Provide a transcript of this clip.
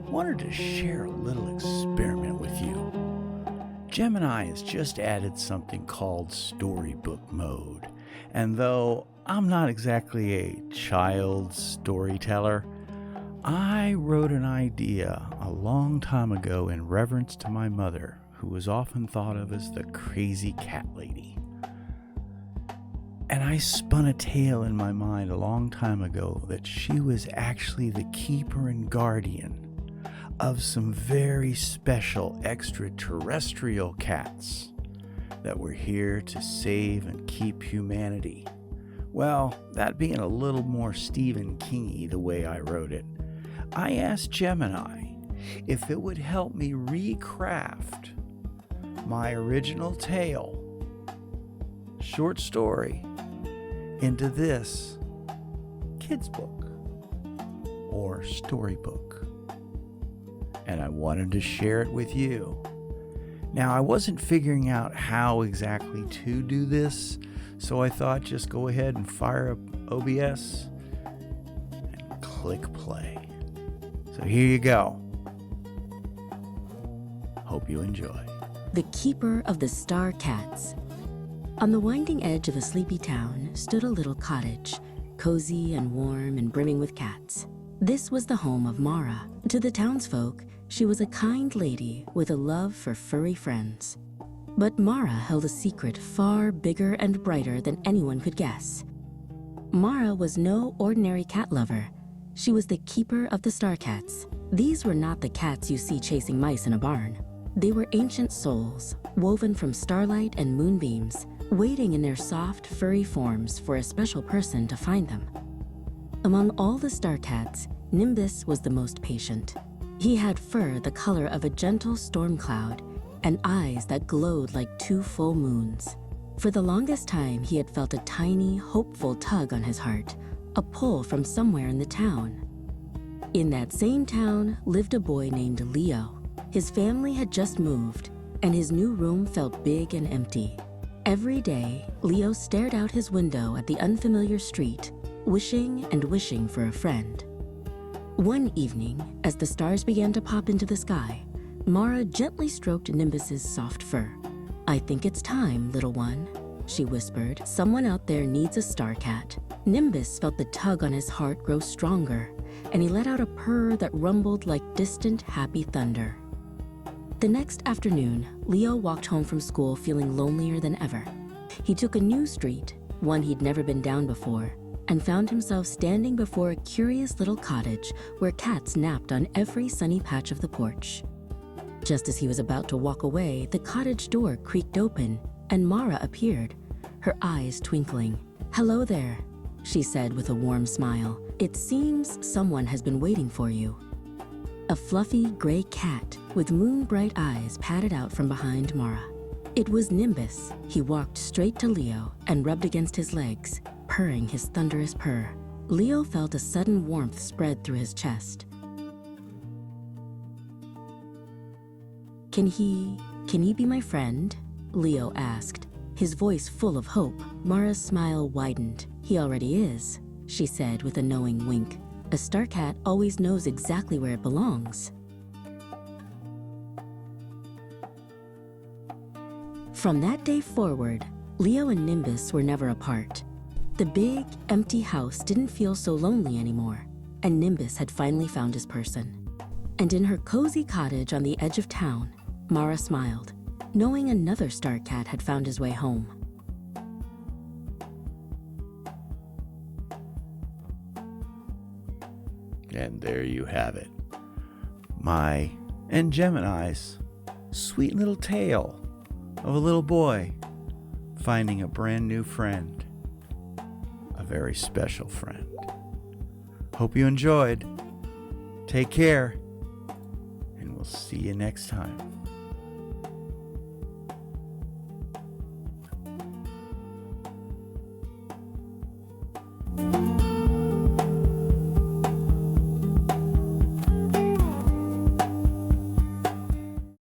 wanted to share a little experiment with you. Gemini has just added something called Storybook Mode, and though I'm not exactly a child storyteller, I wrote an idea a long time ago in reverence to my mother, who was often thought of as the crazy cat lady. And I spun a tale in my mind a long time ago that she was actually the keeper and guardian of some very special extraterrestrial cats that were here to save and keep humanity. Well, that being a little more Stephen King-y the way I wrote it, I asked Gemini if it would help me recraft my original tale, short story, into this kids book or storybook. And I wanted to share it with you. Now, I wasn't figuring out how exactly to do this, so I thought just go ahead and fire up OBS and click play. So here you go. Hope you enjoy. The Keeper of the Star Cats. On the winding edge of a sleepy town stood a little cottage, cozy and warm and brimming with cats. This was the home of Mara. To the townsfolk, she was a kind lady with a love for furry friends. But Mara held a secret far bigger and brighter than anyone could guess. Mara was no ordinary cat lover. She was the keeper of the star cats. These were not the cats you see chasing mice in a barn. They were ancient souls, woven from starlight and moonbeams, waiting in their soft, furry forms for a special person to find them. Among all the star cats, Nimbus was the most patient. He had fur the color of a gentle storm cloud and eyes that glowed like 2 full moons. For the longest time, he had felt a tiny, hopeful tug on his heart, a pull from somewhere in the town. In that same town lived a boy named Leo. His family had just moved, and his new room felt big and empty. Every day, Leo stared out his window at the unfamiliar street, wishing and wishing for a friend. One evening, as the stars began to pop into the sky, Mara gently stroked Nimbus's soft fur. "I think it's time, little one," she whispered. "Someone out there needs a star cat." Nimbus felt the tug on his heart grow stronger, and he let out a purr that rumbled like distant, happy thunder. The next afternoon, Leo walked home from school feeling lonelier than ever. He took a new street, one he'd never been down before, and found himself standing before a curious little cottage where cats napped on every sunny patch of the porch. Just as he was about to walk away, the cottage door creaked open, and Mara appeared, her eyes twinkling. "Hello there," she said with a warm smile. "It seems someone has been waiting for you." A fluffy gray cat with moon-bright eyes padded out from behind Mara. It was Nimbus. He walked straight to Leo and rubbed against his legs, purring his thunderous purr. Leo felt a sudden warmth spread through his chest. Can he be my friend?" Leo asked, his voice full of hope. Mara's smile widened. "He already is," she said with a knowing wink. "A star cat always knows exactly where it belongs." From that day forward, Leo and Nimbus were never apart. The big, empty house didn't feel so lonely anymore, and Nimbus had finally found his person. And in her cozy cottage on the edge of town, Mara smiled, knowing another star cat had found his way home. And there you have it. My and Gemini's sweet little tale of a little boy finding a brand new friend, a very special friend. Hope you enjoyed. Take care, and we'll see you next time.